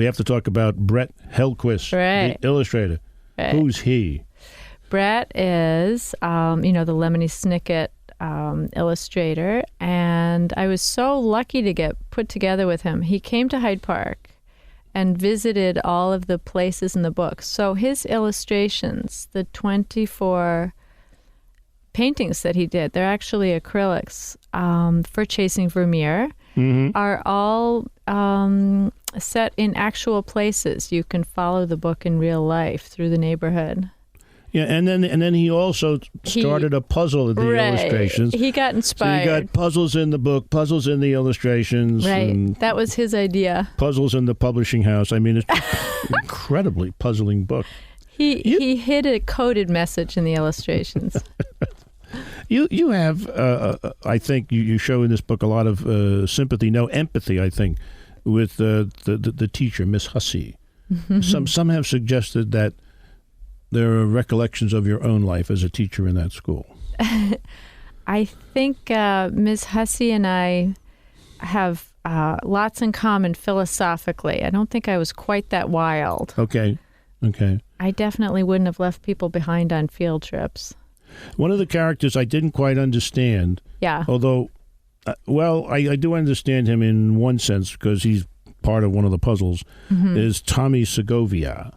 we have to talk about Brett Helquist, Right. the illustrator. Right. Who's he? Brett is, the Lemony Snicket illustrator, and I was so lucky to get put together with him. He came to Hyde Park and visited all of the places in the book. So his illustrations, the 24 paintings that he did, they're actually acrylics for Chasing Vermeer, are all set in actual places. You can follow the book in real life through the neighborhood. Yeah, and then he also started a puzzle in the illustrations. He got inspired. So you got puzzles in the book, puzzles in the illustrations. Right. And That was his idea. puzzles in the publishing house. I mean, it's an incredibly puzzling book. He hid a coded message in the illustrations. You have, I think, you show in this book a lot of sympathy, no empathy, I think, with the teacher, Miss Hussey. Some have suggested that there are recollections of your own life as a teacher in that school. I think Ms. Hussey and I have lots in common philosophically. I don't think I was quite that wild. Okay. I definitely wouldn't have left people behind on field trips. One of the characters I didn't quite understand. Yeah. Although, I do understand him in one sense because he's part of one of the puzzles, is Tommy Segovia.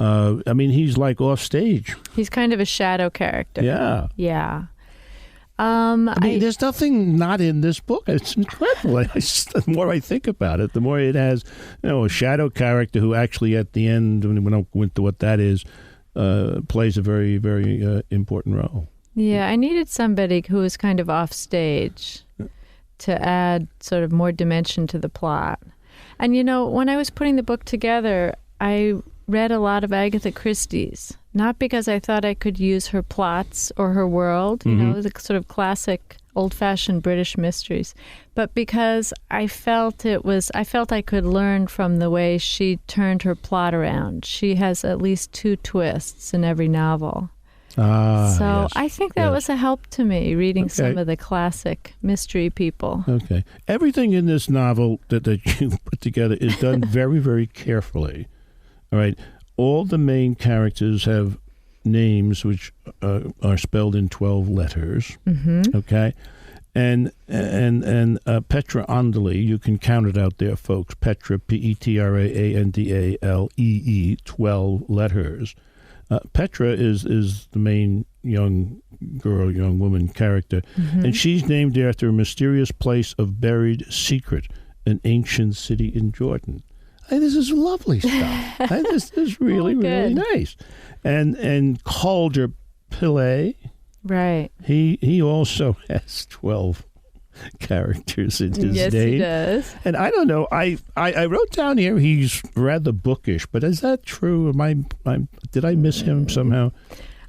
I mean, he's like off stage. He's kind of a shadow character. Yeah. Yeah. I mean, there's nothing not in this book. It's incredible. The more I think about it, the more it has, a shadow character who actually at the end, when we don't go into what that is, plays a very, very important role. Yeah, I needed somebody who was kind of off stage to add sort of more dimension to the plot. And, when I was putting the book together, I read a lot of Agatha Christie's, not because I thought I could use her plots or her world, the sort of classic old-fashioned British mysteries, but because I felt I could learn from the way she turned her plot around. She has at least 2 twists in every novel. Yes. I think that was a help to me, reading some of the classic mystery people. Okay. Everything in this novel that you put together is done very, very carefully. All right. All the main characters have names which are spelled in 12 letters. Okay. And Petra Andale, you can count it out there, folks. Petra, Petraandalee, 12 letters. Petra is the main young woman character, and she's named after a mysterious place of buried secret, an ancient city in Jordan. This is lovely stuff. This is really, really nice. And Calder Pillay, right? He also has 12 characters in his name. Yes, he does. And I don't know. I wrote down here he's rather bookish, but is that true? Did I miss him somehow?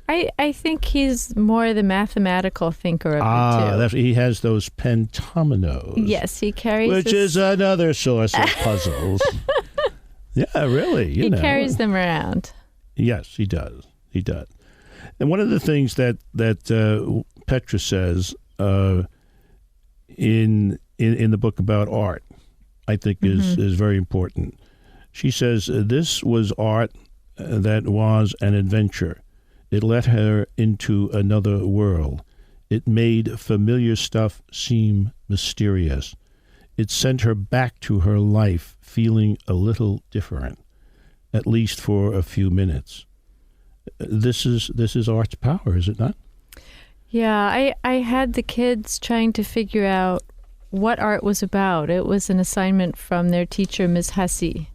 I think he's more the mathematical thinker of the two. He has those pentominoes. Yes, he carries. Which is another source of puzzles. Yeah, really. He carries them around. Yes, he does. He does. And one of the things that Petra says in the book about art, I think is very important. She says, this was art that was an adventure. It let her into another world. It made familiar stuff seem mysterious. It sent her back to her life feeling a little different, at least for a few minutes. This is art's power, is it not? Yeah, I had the kids trying to figure out what art was about. It was an assignment from their teacher, Ms. Hussey.